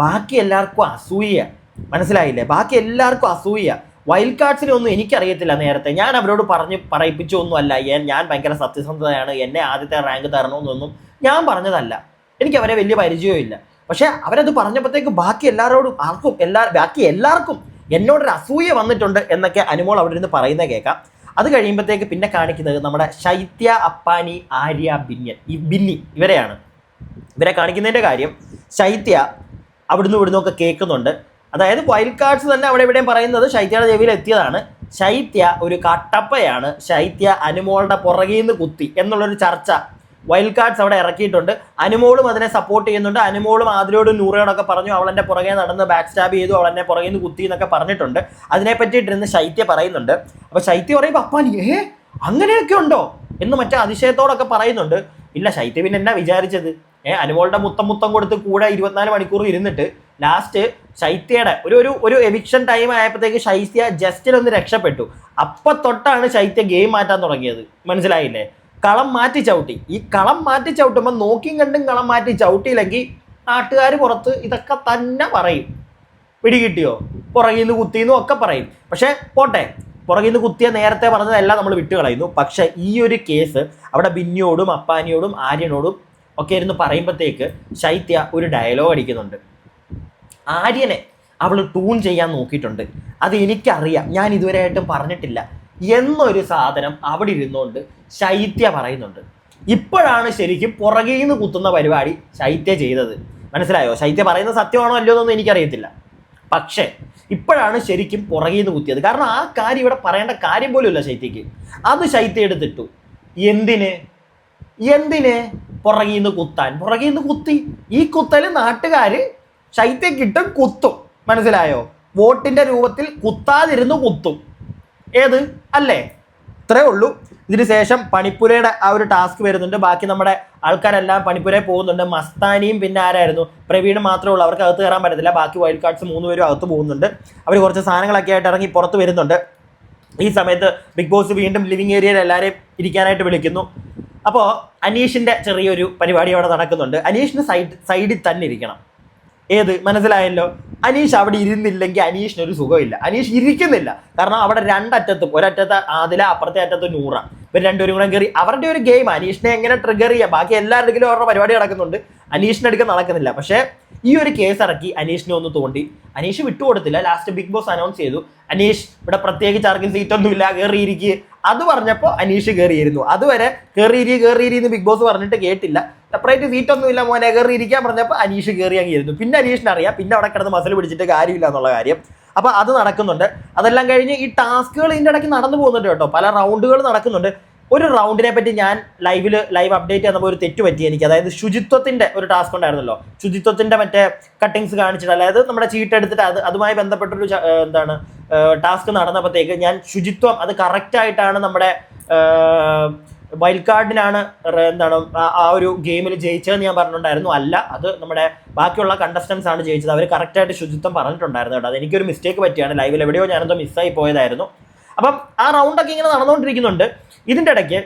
Speaker 1: ബാക്കി എല്ലാവർക്കും അസൂയ, മനസ്സിലായില്ലേ? ബാക്കി എല്ലാവർക്കും അസൂയ. വൈൽഡ് കാർഡ്സിനെ ഒന്നും എനിക്കറിയത്തില്ല. നേരത്തെ ഞാൻ അവരോട് പറയിപ്പിച്ചൊന്നുമല്ല ഞാൻ ഭയങ്കര സത്യസന്ധതയാണ്, എന്നെ ആദ്യത്തെ റാങ്ക് തരണമെന്നൊന്നും ഞാൻ പറഞ്ഞതല്ല. എനിക്ക് അവരെ വലിയ പരിചയമില്ല. പക്ഷേ അവരത് പറഞ്ഞപ്പോഴത്തേക്ക് ബാക്കി എല്ലാവർക്കും എന്നോടൊരു അസൂയ വന്നിട്ടുണ്ട് എന്നൊക്കെ അനുമോൾ അവിടെ നിന്ന് പറയുന്നത് കേൾക്കാം. അത് കഴിയുമ്പോഴത്തേക്ക് പിന്നെ കാണിക്കുന്നത് നമ്മുടെ ശൈത്യ, അപ്പാനി, ആര്യ, ബിന്നി ഇവരെയാണ്. ഇവരെ കാണിക്കുന്നതിൻ്റെ കാര്യം, ശൈത്യ അവിടുന്ന് ഒക്കെ കേൾക്കുന്നുണ്ട്. അതായത് വൈൽഡ് കാർഡ്സ് തന്നെ അവിടെ എവിടെയും പറയുന്നത് ശൈത്യയുടെ ചെവിയിൽ എത്തിയതാണ്. ശൈത്യ ഒരു കട്ടപ്പയാണ്, ശൈത്യ അനുമോളുടെ പുറകിൽ നിന്ന് കുത്തി എന്നുള്ളൊരു ചർച്ച വൈൽഡ് കാർഡ്സ് അവിടെ ഇറക്കിയിട്ടുണ്ട്. അനുമോളും അതിനെ സപ്പോർട്ട് ചെയ്യുന്നുണ്ട്. അനുമോളും ആദിലോടും നൂറയോടൊക്കെ പറഞ്ഞു അവളെൻ്റെ പുറകെ നടന്ന് ബാക്ക് സ്റ്റാബ് ചെയ്തു, അവളെന്നെ പുറകിൽ നിന്ന് കുത്തി എന്നൊക്കെ പറഞ്ഞിട്ടുണ്ട്. അതിനെ പറ്റിയിട്ടിരുന്ന് ശൈത്യ പറയുന്നുണ്ട്. അപ്പോൾ ശൈത്യ പറയുമ്പോൾ അപ്പാനി അങ്ങനെയൊക്കെ ഉണ്ടോ എന്ന് മറ്റേ അതിശയത്തോടൊക്കെ പറയുന്നുണ്ട്. ഇല്ല, ശൈത്യ പിന്നെ എന്നാ വിചാരിച്ചത്? അനുമോളുടെ മുത്തം കൊടുത്ത് കൂടെ 24 മണിക്കൂർ ഇരുന്നിട്ട് ലാസ്റ്റ് ശൈത്യയുടെ ഒരു എവിക്ഷൻ ടൈം ആയപ്പോഴത്തേക്ക് ശൈത്യ ജസ്റ്റിലൊന്ന് രക്ഷപ്പെട്ടു. അപ്പം തൊട്ടാണ് ശൈത്യ ഗെയിം മാറ്റാൻ തുടങ്ങിയത്. മനസ്സിലായില്ലേ? കളം മാറ്റി ചവിട്ടി. ഈ കളം മാറ്റി ചവിട്ടുമ്പോൾ നോക്കിയും കണ്ടും കളം മാറ്റി ചവിട്ടിയില്ലെങ്കിൽ നാട്ടുകാർ പുറത്ത് ഇതൊക്കെ തന്നെ പറയും. പിടികിട്ടിയോ, പുറകിൽ നിന്ന് കുത്തിയെന്നും ഒക്കെ പറയും. പക്ഷേ പോട്ടെ, പുറകിൽ നിന്ന് കുത്തിയ നേരത്തെ പറഞ്ഞതെല്ലാം നമ്മൾ വിട്ടുകളയുന്നു. പക്ഷേ ഈ ഒരു കേസ് അവിടെ ബിന്നിയോടും അപ്പാനിയോടും ആര്യനോടും ഒക്കെ ഇരുന്ന് പറയുമ്പോഴത്തേക്ക് ശൈത്യ ഒരു ഡയലോഗ് അടിക്കുന്നുണ്ട്. ആര്യനെ അവൾ ടൂൺ ചെയ്യാൻ നോക്കിയിട്ടുണ്ട്, അത് എനിക്കറിയാം, ഞാൻ ഇതുവരെയായിട്ടും പറഞ്ഞിട്ടില്ല എന്നൊരു സാധനം അവിടെ ഇരുന്നുകൊണ്ട് ശൈത്യ പറയുന്നുണ്ട്. ഇപ്പോഴാണ് ശരിക്കും പുറകിൽ നിന്ന് കുത്തുന്ന പരിപാടി ശൈത്യ ചെയ്തത്. മനസ്സിലായോ? ശൈത്യ പറയുന്നത് സത്യമാണോ അല്ലയോ എന്നൊന്നും എനിക്കറിയത്തില്ല. പക്ഷേ ഇപ്പോഴാണ് ശരിക്കും പുറകിൽ നിന്ന് കുത്തിയത്. കാരണം ആ കാര്യം ഇവിടെ പറയേണ്ട കാര്യം പോലും ഇല്ല ശൈത്യക്ക്. അത് ശൈത്യ എടുത്തിട്ടു. എന്തിന് പുറകിൽ നിന്ന് കുത്താൻ? പുറകിൽ നിന്ന് കുത്തി. ഈ കുത്തൽ നാട്ടുകാർ ശൈത്യക്കിട്ടും കുത്തും. മനസ്സിലായോ? വോട്ടിന്റെ രൂപത്തിൽ കുത്താതിരുന്ന് കുത്തും. ഏത് അല്ലേ? ഇത്രേ ഉള്ളൂ. ഇതിന് ശേഷം പണിപ്പുരയുടെ ആ ഒരു ടാസ്ക് വരുന്നുണ്ട്. ബാക്കി നമ്മുടെ ആൾക്കാരെല്ലാം പണിപ്പുരയിൽ പോകുന്നുണ്ട്. മസ്താനിയും പിന്നെ ആരായിരുന്നു, പ്രവീണും മാത്രമേ ഉള്ളൂ, അവർക്ക് അകത്ത് കയറാൻ പറ്റത്തില്ല. ബാക്കി വൈൽഡ് കാർഡ്സ് 3 പേരും അകത്ത് പോകുന്നുണ്ട്. അവർ കുറച്ച് സാധനങ്ങളൊക്കെ ആയിട്ട് ഇറങ്ങി പുറത്ത് വരുന്നുണ്ട്. ഈ സമയത്ത് ബിഗ് ബോസ് വീണ്ടും ലിവിങ് ഏരിയയിൽ എല്ലാവരെയും ഇരിക്കാനായിട്ട് വിളിക്കുന്നു. അപ്പോൾ അനീഷിൻ്റെ ചെറിയൊരു പരിപാടി അവിടെ നടക്കുന്നുണ്ട്. അനീഷിന് സൈഡിൽ തന്നെ ഇരിക്കണം. ഏത് മനസ്സിലായല്ലോ? അനീഷ് അവിടെ ഇരുന്നില്ലെങ്കിൽ അനീഷിനൊരു സുഖമില്ല. അനീഷ് ഇരിക്കുന്നില്ല. കാരണം അവിടെ രണ്ടറ്റത്തും, ഒരറ്റത്ത് ആദില, അപ്പുറത്തെ അറ്റത്ത് നൂറ, ഇവർ രണ്ടുപേരും കൂടെ കയറി അവരുടെ ഒരു ഗെയിം. അനീഷിനെ എങ്ങനെ ട്രിഗർ ചെയ്യാം? ബാക്കി എല്ലാവരുടെയും അവരുടെ പരിപാടി നടക്കുന്നുണ്ട്, അനീഷിൻ്റെ അടുത്ത് നടക്കുന്നില്ല. പക്ഷേ ഈ ഒരു കേസ് ഇറക്കി അനീഷിനെ ഒന്ന് തോണ്ടി. അനീഷ് വിട്ടുകൊടുത്തില്ല. ലാസ്റ്റ് ബിഗ് ബോസ് അനൗൺസ് ചെയ്തു, അനീഷ് ഇവിടെ പ്രത്യേകിച്ച് ആർക്കും സീറ്റൊന്നുമില്ല, കയറിയിരിക്കുക. അത് പറഞ്ഞപ്പോൾ അനീഷ് കയറിയിരുന്നു. അതുവരെ കയറിയിരിന്ന് ബിഗ് ബോസ് പറഞ്ഞിട്ട് കേട്ടില്ല. സെപ്പറേറ്റ് സീറ്റൊന്നുമില്ല മോനെ, കയറിയിരിക്കാൻ പറഞ്ഞപ്പോൾ അനീഷ് കയറി അങ്ങായിരുന്നു. പിന്നെ അനീഷിന് അറിയാം, പിന്നെ അവിടെ കിടന്ന് മസിൽ പിടിച്ചിട്ട് കാര്യമില്ല എന്നുള്ള കാര്യം. അപ്പോൾ അത് നടക്കുന്നുണ്ട്. അതെല്ലാം കഴിഞ്ഞ് ഈ ടാസ്കുകൾ ഇതിൻ്റെ ഇടയ്ക്ക് നടന്നു പോകുന്നുണ്ട് കേട്ടോ. പല റൗണ്ടുകൾ നടക്കുന്നുണ്ട്. ഒരു റൗണ്ടിനെ പറ്റി ഞാൻ ലൈവ് അപ്ഡേറ്റ് ചെയ്യുമ്പോൾ ഒരു തെറ്റ് പറ്റി എനിക്ക്. അതായത് ശുചിത്വത്തിൻ്റെ ഒരു ടാസ്ക് ഉണ്ടായിരുന്നല്ലോ. ശുചിത്വത്തിൻ്റെ മറ്റേ കട്ടിങ്സ് കാണിച്ചിട്ട്, അതായത് നമ്മുടെ ചീട്ട് എടുത്തിട്ട് അതുമായി ബന്ധപ്പെട്ടൊരു ടാസ്ക് നടന്നപ്പോഴത്തേക്ക് ഞാൻ ശുചിത്വം അത് കറക്റ്റായിട്ടാണ് നമ്മുടെ വൈൽഡ് കാർഡിനാണ് ആ ഒരു ഗെയിമിൽ ജയിച്ചതെന്ന് ഞാൻ പറഞ്ഞിട്ടുണ്ടായിരുന്നു. അല്ല, അത് നമ്മുടെ ബാക്കിയുള്ള കണ്ടസ്റ്റൻസ് ആണ് ജയിച്ചത്. അവർ കറക്റ്റായിട്ട് ശുചിത്വം പറഞ്ഞിട്ടുണ്ടായിരുന്നു കേട്ടോ. അതെനിക്കൊരു മിസ്റ്റേക്ക് പറ്റിയാണ്. ലൈവിൽ എവിടെയോ ഞാനെന്തോ മിസ്സായി പോയതായിരുന്നു. അപ്പം ആ റൗണ്ടൊക്കെ ഇങ്ങനെ നടന്നുകൊണ്ടിരിക്കുന്നുണ്ട്. ഇതിൻ്റെ ഇടയ്ക്ക്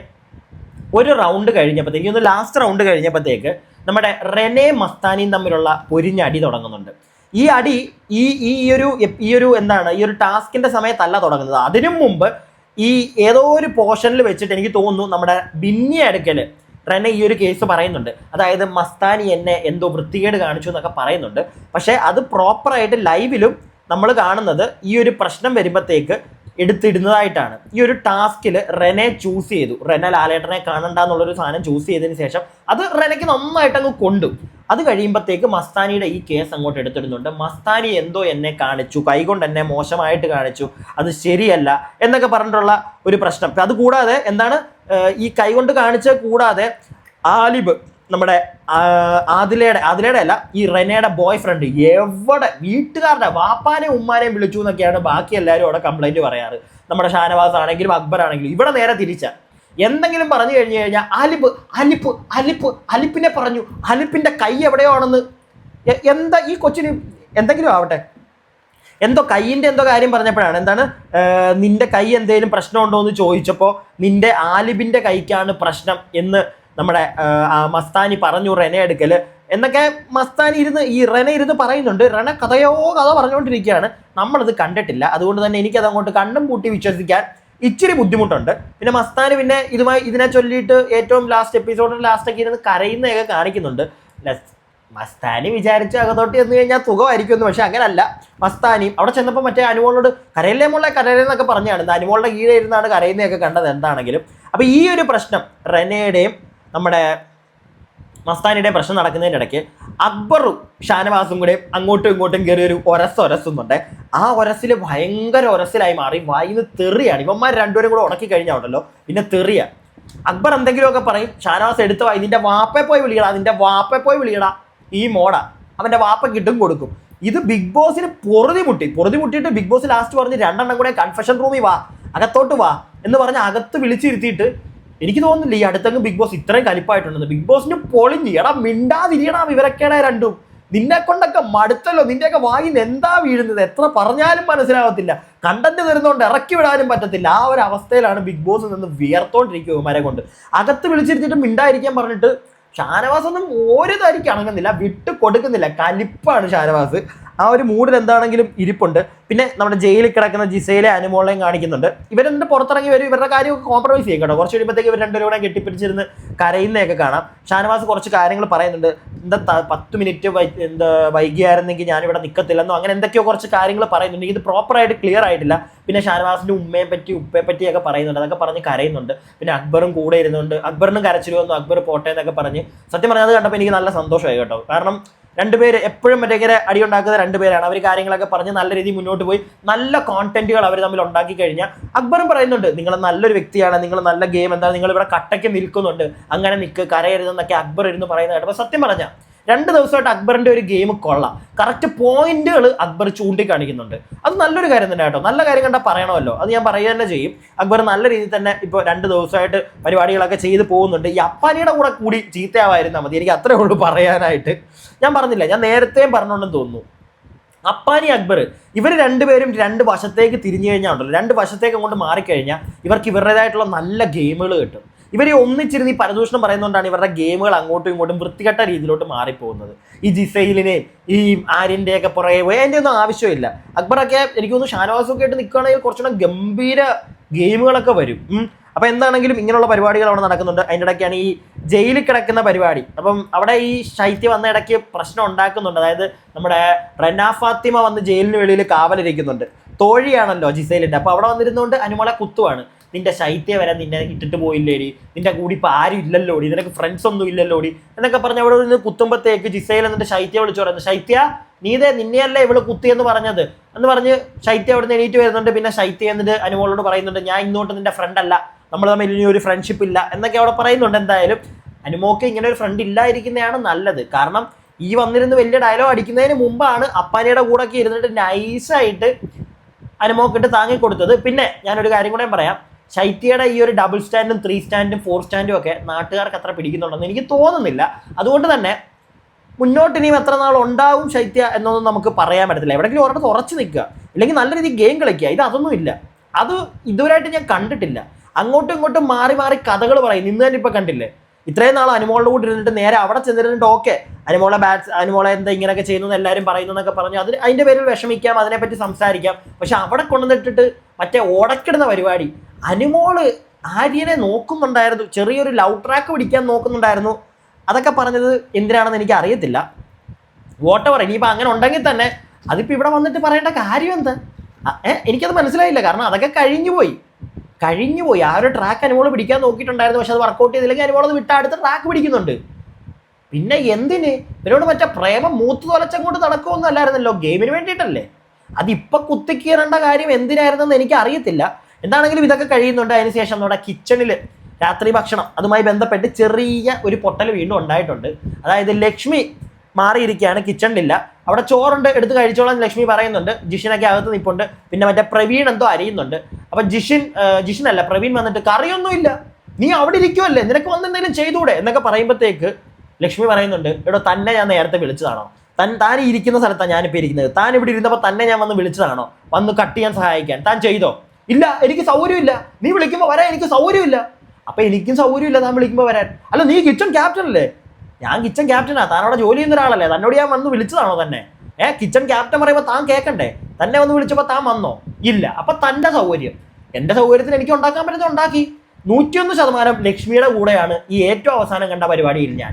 Speaker 1: ഒരു റൗണ്ട് കഴിഞ്ഞപ്പോഴത്തേക്ക്, ഒന്ന് ലാസ്റ്റ് റൗണ്ട് കഴിഞ്ഞപ്പോഴത്തേക്ക് നമ്മുടെ റെനെ മസ്താനിയും തമ്മിലുള്ള പൊരിഞ്ഞടി തുടങ്ങുന്നുണ്ട്. ഈ അടി ഈ ഒരു ടാസ്കിൻ്റെ സമയത്തല്ല തുടങ്ങുന്നത്. അതിനു മുമ്പ് ഈ ഏതോ ഒരു പോർഷനിൽ വെച്ചിട്ട് എനിക്ക് തോന്നുന്നു നമ്മുടെ ബിന്നി അടുക്കൽ റെനെ ഈ ഒരു കേസ് പറയുന്നുണ്ട്. അതായത് മസ്താനി എന്നെ എന്തോ വൃത്തികേട് കാണിച്ചു എന്നൊക്കെ പറയുന്നുണ്ട്. പക്ഷേ അത് പ്രോപ്പറായിട്ട് ലൈവിലും നമ്മൾ കാണുന്നത് ഈ ഒരു പ്രശ്നം വരുമ്പോഴത്തേക്ക് എടുത്തിടുന്നതായിട്ടാണ്. ഈ ഒരു ടാസ്കിൽ റെനെ ചൂസ് ചെയ്തു. റെനെ ലാലേട്ടനെ കാണണ്ട എന്നുള്ളൊരു സാധനം ചൂസ് ചെയ്തതിന് ശേഷം അത് റെനയ്ക്ക് നന്നായിട്ട് അങ്ങ് കൊണ്ടു. അത് കഴിയുമ്പോഴത്തേക്ക് മസ്താനിയുടെ ഈ കേസ് അങ്ങോട്ട് എടുത്തിടുന്നുണ്ട്. മസ്താനി എന്തോ എന്നെ കാണിച്ചു, കൈകൊണ്ട് എന്നെ മോശമായിട്ട് കാണിച്ചു, അത് ശരിയല്ല എന്നൊക്കെ പറഞ്ഞിട്ടുള്ള ഒരു പ്രശ്നം. അത് കൂടാതെ ഈ കൈകൊണ്ട് കാണിച്ച കൂടാതെ ആലിബ്, നമ്മുടെ ആദിലയുടെ അല്ല, ഈ റെനയുടെ ബോയ് ഫ്രണ്ട് എവിടെ വീട്ടുകാരുടെ വാപ്പാനെയും ഉമ്മാനെയും വിളിച്ചു എന്നൊക്കെയാണ് ബാക്കി എല്ലാവരും അവിടെ കംപ്ലൈൻറ്റ് പറയാറ്. നമ്മുടെ ഷാനവാസ് ആണെങ്കിലും അക്ബർ ആണെങ്കിലും. ഇവിടെ നേരെ തിരിച്ച എന്തെങ്കിലും പറഞ്ഞു കഴിഞ്ഞു കഴിഞ്ഞാൽ അലിപ്പിനെ പറഞ്ഞു, അലിപ്പിൻ്റെ കൈ എവിടെയോ ആണെന്ന്. എന്താ ഈ കൊച്ചിന് എന്തെങ്കിലും ആവട്ടെ, എന്തോ കൈയിൻ്റെ എന്തോ കാര്യം പറഞ്ഞപ്പോഴാണ് നിന്റെ കൈ എന്തെങ്കിലും പ്രശ്നമുണ്ടോ എന്ന് ചോദിച്ചപ്പോൾ നിന്റെ ആലിബിൻ്റെ കൈക്കാണ് പ്രശ്നം എന്ന് നമ്മുടെ മസ്താനി പറഞ്ഞു റെനെ അടുക്കൽ എന്നൊക്കെ മസ്താനി ഈ റെന ഇരുന്ന് പറയുന്നുണ്ട്. റെന കഥ പറഞ്ഞുകൊണ്ടിരിക്കുകയാണ്. നമ്മളത് കണ്ടിട്ടില്ല. അതുകൊണ്ട് തന്നെ എനിക്കത് അങ്ങോട്ട് കണ്ണും പൂട്ടി വിശ്വസിക്കാൻ ഇച്ചിരി ബുദ്ധിമുട്ടുണ്ട്. പിന്നെ മസ്താനി പിന്നെ ഇതിനെ ചൊല്ലിയിട്ട് ഏറ്റവും ലാസ്റ്റൊക്കെ ഇരുന്ന് കരയുന്നതൊക്കെ കാണിക്കുന്നുണ്ട്. മസ്താനി വിചാരിച്ച് അകത്തോട്ട് ചെന്ന് കഴിഞ്ഞാൽ തുകമായിരിക്കുമെന്ന്. പക്ഷെ അങ്ങനല്ല. മസ്താനിയും അവിടെ ചെന്നപ്പോൾ മറ്റേ അനുമോളോട് കരയില്ലേ മോളെ കരയിലെന്നൊക്കെ പറഞ്ഞാണ്. അനുമോളുടെ കീഴെ ഇരുന്നാണ് കരയുന്നതൊക്കെ കണ്ടത്. എന്താണെങ്കിലും അപ്പോൾ ഈ ഒരു പ്രശ്നം റെനയുടെയും നമ്മുടെ മസ്താനിയുടെ പ്രശ്നം നടക്കുന്നതിൻ്റെ ഇടയ്ക്ക് അക്ബറും ഷാനവാസും കൂടെ അങ്ങോട്ടും ഇങ്ങോട്ടും കയറി ഒരു ഒരസുന്നുണ്ട്. ആ ഒരസിൽ ഭയങ്കര ഒരസിലായി മാറി. വായിന്ന് തെറിയാണ്. ഇവന്മാർ രണ്ടുപേരും കൂടെ ഉടക്കി കഴിഞ്ഞാണ്ടല്ലോ പിന്നെ തെറിയ. അക്ബർ എന്തെങ്കിലുമൊക്കെ പറയും, ഷാനവാസ് എടുത്ത് വായി നിന്റെ വാപ്പെ പോയി വിളിയടാ ഈ മോഡ അവന്റെ വാപ്പ കിട്ടും കൊടുക്കും. ഇത് ബിഗ് ബോസിന് പൊറുതി മുട്ടിയിട്ട് ബിഗ് ബോസ് ലാസ്റ്റ് പറഞ്ഞ് 2 എണ്ണം കൂടെ കൺഫെഷൻ റൂമിൽ വാ, അകത്തോട്ട് വാ എന്ന് പറഞ്ഞ് അകത്ത് വിളിച്ചിരുത്തിയിട്ട് എനിക്ക് തോന്നുന്നില്ല ഈ അടുത്തെങ്കിലും ബിഗ് ബോസ് ഇത്രയും കലിപ്പായിട്ടുണ്ടെന്ന്. ബിഗ് ബോസിന് പൊളിഞ്ഞ് എടാ മിണ്ടാതിരിയടാ വിവരക്കേടാ രണ്ടും. നിന്നെ കൊണ്ടൊക്കെ മടുത്തല്ലോ, നിന്റെയൊക്കെ വായിന്ന് എന്താ വീഴുന്നത്, എത്ര പറഞ്ഞാലും മനസ്സിലാവത്തില്ല, കണ്ടന്റ് തരുന്നോണ്ട് ഇറക്കി വിടാനും പറ്റത്തില്ല. ആ ഒരു അവസ്ഥയിലാണ് ബിഗ് ബോസ് നിന്ന് വിയർത്തോണ്ടിരിക്കുക ഇവന്മാരെ കൊണ്ട്. അകത്ത് വിളിച്ചിരുത്തിട്ട് മിണ്ടായിരിക്കാൻ പറഞ്ഞിട്ട് ഷാനവാസ് ഒന്നും ഒരു തരിക്ക് അണങ്ങുന്നില്ല, വിട്ട് കൊടുക്കുന്നില്ല. കലിപ്പാണ് ഷാനവാസ്. ആ ഒരു മൂഡിൽ എന്താണെങ്കിലും ഇരിപ്പുണ്ട്. പിന്നെ നമ്മുടെ ജയിലിൽ കിടക്കുന്ന ജിസയിലെ അനുമോളെയും കാണിക്കുന്നുണ്ട്. ഇവരെന്നിട്ട് പുറത്തിറങ്ങി വരും, ഇവരുടെ കാര്യമൊക്കെ കോംപ്രമൈസ് ചെയ്യും കേട്ടോ. കുറച്ച് കഴിയുമ്പോഴത്തേക്ക് ഇവർ രണ്ടുപേരും കൂടെ കെട്ടിപ്പിടിച്ചിരുന്ന് കരയുന്നതൊക്കെ കാണാം. ഷാനവാസ് കുറച്ച് കാര്യങ്ങൾ പറയുന്നുണ്ട്. എന്താ 10 മിനിറ്റ് വൈകിയായിരുന്നെങ്കിൽ ഞാനിവിടെ നിൽക്കത്തില്ലെന്നോ അങ്ങനെ എന്തൊക്കെയോ കുറച്ച് കാര്യങ്ങൾ പറയുന്നുണ്ട്. ഇത് പ്രോപ്പറായിട്ട് ക്ലിയർ ആയിട്ടില്ല. പിന്നെ ഷാനവാസിന്റെ ഉമ്മയെ പറ്റിയൊക്കെ പറയുന്നുണ്ട്. അതൊക്കെ പറഞ്ഞ് കരയുന്നുണ്ട്. പിന്നെ അക്ബറും കൂടെ ഇരുന്നുണ്ട്. അക്ബറിനും കരച്ചിൽ വന്നു, അക്ബർ പോട്ടെ എന്നൊക്കെ പറഞ്ഞ്. സത്യം പറഞ്ഞത് കണ്ടപ്പോൾ എനിക്ക് നല്ല സന്തോഷമായി കേട്ടോ. കാരണം രണ്ടുപേര് എപ്പോഴും മറ്റേ അടിയുണ്ടാക്കുന്ന രണ്ടുപേരാണ്. അവർ കാര്യങ്ങളൊക്കെ പറഞ്ഞ് നല്ല രീതിയിൽ മുന്നോട്ട് പോയി നല്ല കോണ്ടന്റുകൾ അവർ തമ്മിൽ ഉണ്ടാക്കി കഴിഞ്ഞാൽ അക്ബറും പറയുന്നുണ്ട് നിങ്ങൾ നല്ലൊരു വ്യക്തിയാണ്, നിങ്ങൾ നല്ല ഗെയിം എന്താണ്, നിങ്ങൾ ഇവിടെ കട്ടയ്ക്ക് നിൽക്കുന്നുണ്ട്, അങ്ങനെ നിൽക്ക്, കരയരുതെന്നൊക്കെ അക്ബർ ഇരുന്ന് പറയുന്നതായിട്ട്. അപ്പോൾ സത്യം പറഞ്ഞാൽ 2 ദിവസമായിട്ട് അക്ബറിന്റെ ഒരു ഗെയിം കൊള്ളാം. കറക്റ്റ് പോയിന്റുകൾ അക്ബർ ചൂണ്ടിക്കാണിക്കുന്നുണ്ട്. അത് നല്ലൊരു കാര്യം തന്നെ കേട്ടോ. നല്ല കാര്യം കണ്ടാൽ പറയണമല്ലോ, അത് ഞാൻ പറയുക തന്നെ ചെയ്യും. അക്ബർ നല്ല രീതിയിൽ തന്നെ ഇപ്പോൾ 2 ദിവസമായിട്ട് പരിപാടികളൊക്കെ ചെയ്ത് പോകുന്നുണ്ട്. ഈ അപ്പാനിയുടെ കൂടി ചീത്തയാവായിരുന്നാൽ മതി, എനിക്ക് അത്രേ ഉള്ളൂ പറയാനായിട്ട്. ഞാൻ പറഞ്ഞില്ല, ഞാൻ നേരത്തെയും പറഞ്ഞോണ്ടെന്ന് തോന്നുന്നു. അപ്പാനി അക്ബർ ഇവർ രണ്ടുപേരും 2 വശത്തേക്ക് തിരിഞ്ഞു കഴിഞ്ഞാൽ ഉണ്ടല്ലോ, 2 വശത്തേക്ക് അങ്ങോട്ട് മാറിക്കഴിഞ്ഞാൽ ഇവർക്ക് ഇവരുടേതായിട്ടുള്ള നല്ല ഗെയിമുകൾ കിട്ടും. ഇവർ ഒന്നിച്ചിരുന്ന് ഈ പരദൂഷണം പറയുന്നതുകൊണ്ടാണ് ഇവരുടെ ഗെയിമുകൾ അങ്ങോട്ടും ഇങ്ങോട്ടും വൃത്തികെട്ട രീതിയിലോട്ട് മാറിപ്പോകുന്നത്. ഈ ജിസൈലിനെയും ഈ ആര്യൻ്റെയൊക്കെ പുറകെ പോയി അതിൻ്റെ ഒന്നും ആവശ്യമില്ല. അക്ബറൊക്കെ എനിക്ക് തോന്നുന്നു ഷാനവാസൊക്കെ ആയിട്ട് നിൽക്കുകയാണെങ്കിൽ കുറച്ചുകൂടെ ഗംഭീര ഗെയിമുകളൊക്കെ വരും. അപ്പോൾ എന്താണെങ്കിലും ഇങ്ങനെയുള്ള പരിപാടികൾ അവിടെ നടക്കുന്നുണ്ട്. അതിൻ്റെ ഇടയ്ക്കാണ് ഈ ജയിലിൽ കിടക്കുന്ന പരിപാടി. അപ്പം അവിടെ ഈ ശൈത്യം വന്ന ഇടയ്ക്ക് പ്രശ്നം ഉണ്ടാക്കുന്നുണ്ട്. അതായത് നമ്മുടെ റെന ഫാത്തിമ വന്ന് ജയിലിന് വെളിയിൽ കാവലിരിക്കുന്നുണ്ട്. തോഴിയാണല്ലോ ജിസൈലിൻ്റെ. അപ്പോൾ അവിടെ വന്നിരുന്നുകൊണ്ട് അനുമോളെ കുത്തുവാണ്. നിന്റെ ശൈത്യ വരെ നിന്നെ ഇട്ടിട്ട് പോയില്ലേടി, നിന്റെ കൂടി ഇപ്പം ആരും ഇല്ലല്ലോടി, നിനക്ക് ഫ്രണ്ട്സ് ഒന്നും ഇല്ലല്ലോടി എന്നൊക്കെ പറഞ്ഞ് അവിടെ നിന്ന് കുത്തുമ്പോഴത്തേക്ക് ജിസൈൽ എന്നിട്ട് ശൈത്യ വിളിച്ചു പറയുന്നത്, ശൈത്യ നിന്നെയല്ലേ ഇവള് കുത്തിയെന്ന് പറഞ്ഞത് എന്ന് പറഞ്ഞ് ശൈത്യ അവിടെ നിന്ന് എണീറ്റ് വരുന്നുണ്ട്. പിന്നെ ശൈത്യ എന്നിട്ട് അനുമോളോട് പറയുന്നുണ്ട്, ഞാൻ ഇങ്ങോട്ട് നിന്റെ ഫ്രണ്ട് അല്ല, നമ്മൾ തമ്മിൽ ഇനി ഒരു ഫ്രണ്ട്ഷിപ്പ് ഇല്ല എന്നൊക്കെ അവിടെ പറയുന്നുണ്ട്. എന്തായാലും അനുമോക്ക് ഇങ്ങനെ ഒരു ഫ്രണ്ട് ഇല്ലായിരിക്കുന്നതാണ് നല്ലത്. കാരണം ഈ വന്നിരുന്ന് വലിയ ഡയലോഗ് അടിക്കുന്നതിന് മുമ്പാണ് അപ്പാനിയുടെ കൂടെ ഒക്കെ ഇരുന്നിട്ട് നൈസായിട്ട് അനുമോക്കിട്ട് താങ്ങിക്കൊടുത്തത്. പിന്നെ ഞാനൊരു കാര്യം കൂടെ പറയാം, ശൈത്യയുടെ ഈ ഒരു ഡബിൾ സ്റ്റാൻഡും 3 സ്റ്റാൻഡും 4 സ്റ്റാൻഡും ഒക്കെ നാട്ടുകാർക്ക് അത്ര പിടിക്കുന്നുണ്ടെന്ന് എനിക്ക് തോന്നുന്നില്ല. അതുകൊണ്ട് തന്നെ മുന്നോട്ട് ഇനിയും എത്ര നാൾ ഉണ്ടാവും ശൈത്യ എന്നൊന്നും നമുക്ക് പറയാൻ പറ്റത്തില്ല. എവിടെയെങ്കിലും ഒരിടത്ത് ഉറച്ചു നിൽക്കുക, ഇല്ലെങ്കിൽ നല്ല രീതിയിൽ ഗെയിം കളിക്കുക. അതൊന്നും ഇല്ല, അത് ഇതുവരെയായിട്ട് ഞാൻ കണ്ടിട്ടില്ല. അങ്ങോട്ടും ഇങ്ങോട്ടും മാറി മാറി കഥകൾ പറയും. ഇന്ന് തന്നെ ഇപ്പം കണ്ടില്ലേ, ഇത്രയും നാൾ അനുമോളുടെ കൂടെ ഇരുന്നിട്ട് നേരെ അവിടെ ചെന്നിരുന്നിട്ട് ഓക്കെ അനുമോളെ എന്താ ഇങ്ങനെയൊക്കെ ചെയ്യുന്നു എല്ലാവരും പറയുന്നു എന്നൊക്കെ പറഞ്ഞു അതിൻ്റെ പേരിൽ വിഷമിക്കാം, അതിനെപ്പറ്റി സംസാരിക്കാം. പക്ഷെ അവിടെ കൊണ്ടുവന്നിട്ടിട്ട് മറ്റേ ഓടക്കിടുന്ന പരിപാടി. അനുമോള് ആര്യനെ നോക്കുന്നുണ്ടായിരുന്നു, ചെറിയൊരു ലവ് ട്രാക്ക് പിടിക്കാൻ നോക്കുന്നുണ്ടായിരുന്നു. അതൊക്കെ പറഞ്ഞത് എന്തിനാണെന്ന് എനിക്ക് അറിയത്തില്ല. വോട്ടവർ ഇനിയിപ്പോൾ അങ്ങനെ ഉണ്ടെങ്കിൽ തന്നെ അതിപ്പോൾ ഇവിടെ വന്നിട്ട് പറയേണ്ട കാര്യം എന്താ? എനിക്കത് മനസ്സിലായില്ല. കാരണം അതൊക്കെ കഴിഞ്ഞു പോയി. ആ ഒരു ട്രാക്ക് അനുമോള് പിടിക്കാൻ നോക്കിയിട്ടുണ്ടായിരുന്നു. പക്ഷെ അത് വർക്കൗട്ട് ചെയ്തില്ലെങ്കിൽ അനുമോളത് വിട്ട അടുത്ത ട്രാക്ക് പിടിക്കുന്നുണ്ട്. പിന്നെ എന്തിന് ഇവരോട് മറ്റേ പ്രേമം മൂത്ത് തൊലച്ചങ്ങോട്ട് നടക്കുമൊന്നും അല്ലായിരുന്നല്ലോ, ഗെയിമിന് വേണ്ടിയിട്ടല്ലേ. അതിപ്പോൾ കുത്തിക്കീറേണ്ട കാര്യം എന്തിനായിരുന്നെന്ന് എനിക്ക് അറിയത്തില്ല. എന്താണെങ്കിലും ഇതൊക്കെ കഴിയുന്നുണ്ട്. അതിനുശേഷം നമ്മുടെ കിച്ചണിൽ രാത്രി ഭക്ഷണം അതുമായി ബന്ധപ്പെട്ട് ചെറിയ ഒരു പൊട്ടൽ വീണ്ടും ഉണ്ടായിട്ടുണ്ട്. അതായത് ലക്ഷ്മി മാറിയിരിക്കുകയാണ്, കിച്ചണിലില്ല. അവിടെ ചോറുണ്ട്, എടുത്ത് കഴിച്ചോളാൻ ലക്ഷ്മി പറയുന്നുണ്ട്. ജിഷിനൊക്കെ അകത്ത് നിൽപ്പുണ്ട്. പിന്നെ മറ്റേ പ്രവീൺ എന്തോ അരിയുന്നുണ്ട്. അപ്പം ജിഷിനല്ല പ്രവീൺ വന്നിട്ട് കറിയൊന്നുമില്ല, നീ അവിടെ ഇരിക്കുമല്ലേ, നിനക്ക് വന്ന് എന്തെങ്കിലും ചെയ്തുകൂടെ എന്നൊക്കെ പറയുമ്പോഴത്തേക്ക് ലക്ഷ്മി പറയുന്നുണ്ട്, എടോ തന്നെ ഞാൻ നേരത്തെ വിളിച്ചതാണോ, താൻ ഇരിക്കുന്ന സ്ഥലത്താണ് ഞാനിപ്പോൾ ഇരിക്കുന്നത്, താൻ ഇവിടെ ഇരുന്നപ്പോൾ തന്നെ ഞാൻ വന്ന് വിളിച്ചതാണോ, വന്ന് കട്ട് ചെയ്യാൻ സഹായിക്കാൻ, താൻ ചെയ്തോ? ഇല്ല, എനിക്ക് സൗകര്യമില്ല, നീ വിളിക്കുമ്പോൾ വരാൻ എനിക്ക് സൗകര്യമില്ല. അപ്പം എനിക്കും സൗകര്യമില്ല താൻ വിളിക്കുമ്പോൾ വരാൻ. അല്ല, നീ കിച്ചൺ ക്യാപ്റ്റൻ അല്ലേ? ഞാൻ കിച്ചൺ ക്യാപ്റ്റനാ, താൻ അവിടെ ജോലി ചെയ്യുന്ന ഒരാളല്ലേ, തന്നോട് ഞാൻ വന്ന് വിളിച്ചതാണോ തന്നെ? കിച്ചൺ ക്യാപ്റ്റൻ പറയുമ്പോൾ താൻ കേൾക്കണ്ടേ? തന്നെ വന്ന് വിളിച്ചപ്പോൾ താൻ വന്നോ? ഇല്ല. അപ്പം തൻ്റെ സൗകര്യം, എൻ്റെ സൗകര്യത്തിന് എനിക്ക് ഉണ്ടാക്കാൻ പറ്റുന്നത് ഉണ്ടാക്കി. 101% ലക്ഷ്മിയുടെ കൂടെയാണ് ഈ ഏറ്റവും അവസാനം കണ്ട പരിപാടിയിൽ ഞാൻ.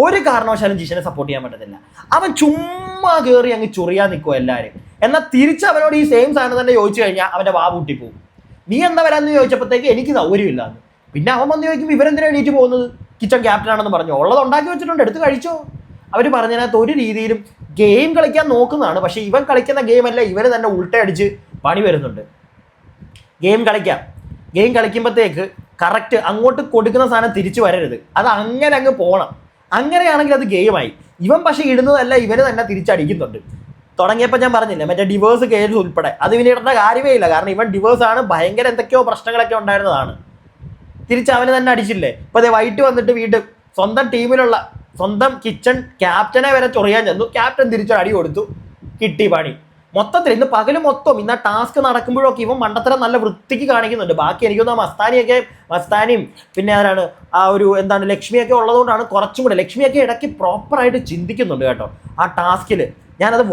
Speaker 1: ഒരു കാരണവശാലും ജിഷനെ സപ്പോർട്ട് ചെയ്യാൻ പറ്റത്തില്ല. അവൻ ചുമ്മാ കയറി അങ്ങ് ചൊറിയാൻ നിൽക്കുമോ എല്ലാവരും. എന്നാൽ തിരിച്ച് അവനോട് ഈ സെയിം സാധനം തന്നെ ചോദിച്ചു കഴിഞ്ഞാൽ അവൻ്റെ വാ പൂട്ടിപ്പോവും. നീ എന്താ വരാമെന്ന് ചോദിച്ചപ്പോഴത്തേക്ക് എനിക്ക് സൗകര്യമില്ലാന്ന്. പിന്നെ അവൻ വന്ന് ചോദിക്കുമ്പോൾ ഇവരെന്തിനാണ് എണീറ്റ് പോകുന്നത്? കിച്ചൺ ക്യാപ്റ്റൻ ആണെന്ന് പറഞ്ഞു. ഉള്ളത് ഉണ്ടാക്കി വെച്ചിട്ടുണ്ട്, എടുത്ത് കഴിച്ചോ. അവർ പറഞ്ഞതിനകത്ത് ഒരു രീതിയിലും ഗെയിം കളിക്കാൻ നോക്കുന്നതാണ്, പക്ഷേ ഇവൻ കളിക്കുന്ന ഗെയിമല്ല, ഇവന് തന്നെ ഉൾട്ടയടിച്ച് പണി വരുന്നുണ്ട്. ഗെയിം കളിക്കുമ്പോഴത്തേക്ക് കറക്റ്റ് അങ്ങോട്ട് കൊടുക്കുന്ന സാധനം തിരിച്ചു വരരുത്, അത് അങ്ങനെ അങ്ങ് പോകണം. അങ്ങനെയാണെങ്കിൽ അത് ഗെയിമായി. ഇവൻ പക്ഷേ ഇടുന്നതല്ല, ഇവന് തന്നെ തിരിച്ചടിക്കുന്നുണ്ട്. തുടങ്ങിയപ്പോൾ ഞാൻ പറഞ്ഞില്ല, മറ്റേ ഡിവോഴ്സ് കേസ് ഉൾപ്പെടെ അത് ഇവന് ഇടേണ്ട കാര്യമേ ഇല്ല. കാരണം ഇവൻ ഡിവോഴ്സാണ്, ഭയങ്കര എന്തൊക്കെയോ പ്രശ്നങ്ങളൊക്കെ ഉണ്ടായിരുന്നതാണ്. തിരിച്ച് അവന് തന്നെ അടിച്ചില്ലേ. ഇപ്പോൾ അതേ വൈകിട്ട് വന്നിട്ട് വീണ്ടും സ്വന്തം ടീമിലുള്ള സ്വന്തം കിച്ചൺ ക്യാപ്റ്റനെ വരെ ചൊറിയാൻ ചെന്നു. ക്യാപ്റ്റൻ തിരിച്ചൊരു അടി കൊടുത്തു, കിട്ടി പണി. മൊത്തത്തിൽ ഇന്ന് പകല് മൊത്തം ഇന്ന് ആ ടാസ്ക് നടക്കുമ്പോഴൊക്കെ ഇവൻ മണ്ടത്തരം നല്ല വൃത്തിക്ക് കാണിക്കുന്നുണ്ട്. ബാക്കി എനിക്കൊന്ന് മസ്താനിയും പിന്നെ ആരാണ് ആ ഒരു എന്താണ് ലക്ഷ്മിയൊക്കെ ഉള്ളതുകൊണ്ടാണ് കുറച്ചും കൂടെ. ലക്ഷ്മിയൊക്കെ ഇടയ്ക്ക് പ്രോപ്പറായിട്ട് ചിന്തിക്കുന്നുണ്ട് കേട്ടോ ആ ടാസ്കിൽ. ഞാനത്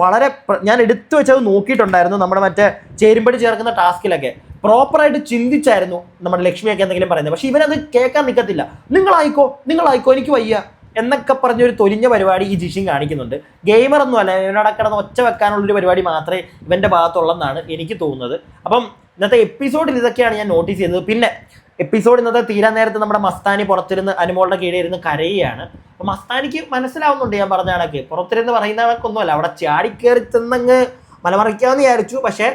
Speaker 1: ഞാൻ എടുത്തു വെച്ചത് നോക്കിയിട്ടുണ്ടായിരുന്നു. നമ്മുടെ മറ്റേ ചേരുമ്പടി ചേർക്കുന്ന ടാസ്കിലൊക്കെ പ്രോപ്പറായിട്ട് ചിന്തിച്ചായിരുന്നു നമ്മുടെ ലക്ഷ്മിയൊക്കെ എന്തെങ്കിലും പറയുന്നത്. പക്ഷെ ഇവനത് കേൾക്കാൻ നിൽക്കത്തില്ല. നിങ്ങളായിക്കോ എനിക്ക് വയ്യ എന്നൊക്കെ പറഞ്ഞൊരു തൊലിഞ്ഞ പരിപാടി ഈ ജിഷിൻ കാണിക്കുന്നുണ്ട്. ഗെയിമറൊന്നും അല്ല, ഇവനോടെ കിടന്ന് ഒച്ച വെക്കാനുള്ളൊരു പരിപാടി മാത്രമേ ഇവൻ്റെ ഭാഗത്തുള്ളതെന്നാണ് എനിക്ക് തോന്നുന്നത്. അപ്പം ഇന്നത്തെ എപ്പിസോഡിൽ ഇതൊക്കെയാണ് ഞാൻ നോട്ടീസ് ചെയ്തത്. പിന്നെ എപ്പിസോഡ് ഇന്നത്തെ തീരാൻ നേരത്ത് നമ്മുടെ മസ്താനി പുറത്തിരുന്ന് അനുമോളുടെ കീഴിൽ ഇരുന്ന് കരയുകയാണ്. അപ്പം മസ്താനിക്ക് മനസ്സിലാവുന്നുണ്ട് ഞാൻ പറഞ്ഞ കണക്ക്. പുറത്തിരുന്ന് പറയുന്നവർക്കൊന്നുമല്ല, അവിടെ ചാടിക്കയറി ചെന്നങ്ങ് മലമറിക്കാമെന്ന് വിചാരിച്ചു. പക്ഷേ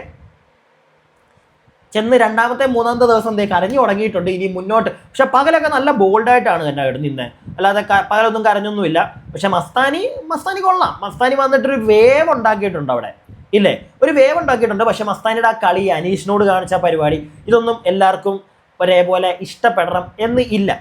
Speaker 1: ചെന്ന് രണ്ടാമത്തെ മൂന്നാമത്തെ ദിവസം കരഞ്ഞു തുടങ്ങിയിട്ടുണ്ട്. ഇനി മുന്നോട്ട് പക്ഷെ പകലൊക്കെ നല്ല ബോൾഡായിട്ടാണ് തന്നെ നിന്നെ, അല്ലാതെ പകലൊന്നും കരഞ്ഞൊന്നുമില്ല. പക്ഷെ മസ്താനി കൊള്ളാം. മസ്താനി വന്നിട്ടൊരു വേവ് ഉണ്ടാക്കിയിട്ടുണ്ട് അവിടെ, ഇല്ലേ? ഒരു വേവ് ഉണ്ടാക്കിയിട്ടുണ്ട്. പക്ഷെ മസ്താനിയുടെ ആ കളി, അനീഷിനോട് കാണിച്ച പരിപാടി, ഇതൊന്നും എല്ലാവർക്കും ഒരേപോലെ ഇഷ്ടപ്പെടണം എന്ന് ഇല്ല.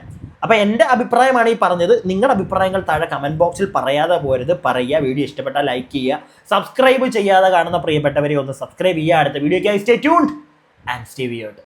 Speaker 1: അപ്പം എൻ്റെ അഭിപ്രായമാണ് ഈ പറഞ്ഞത്. നിങ്ങളുടെ അഭിപ്രായങ്ങൾ താഴെ കമൻറ്റ് ബോക്സിൽ പറയാതെ പോരുത്, പറയുക. വീഡിയോ ഇഷ്ടപ്പെട്ടാൽ ലൈക്ക് ചെയ്യുക. സബ്സ്ക്രൈബ് ചെയ്യാതെ കാണുന്ന പ്രിയപ്പെട്ടവരെ ഒന്ന് സബ്സ്ക്രൈബ് ചെയ്യുക. അടുത്ത വീഡിയോയ്ക്കായി stay tuned and stay weird.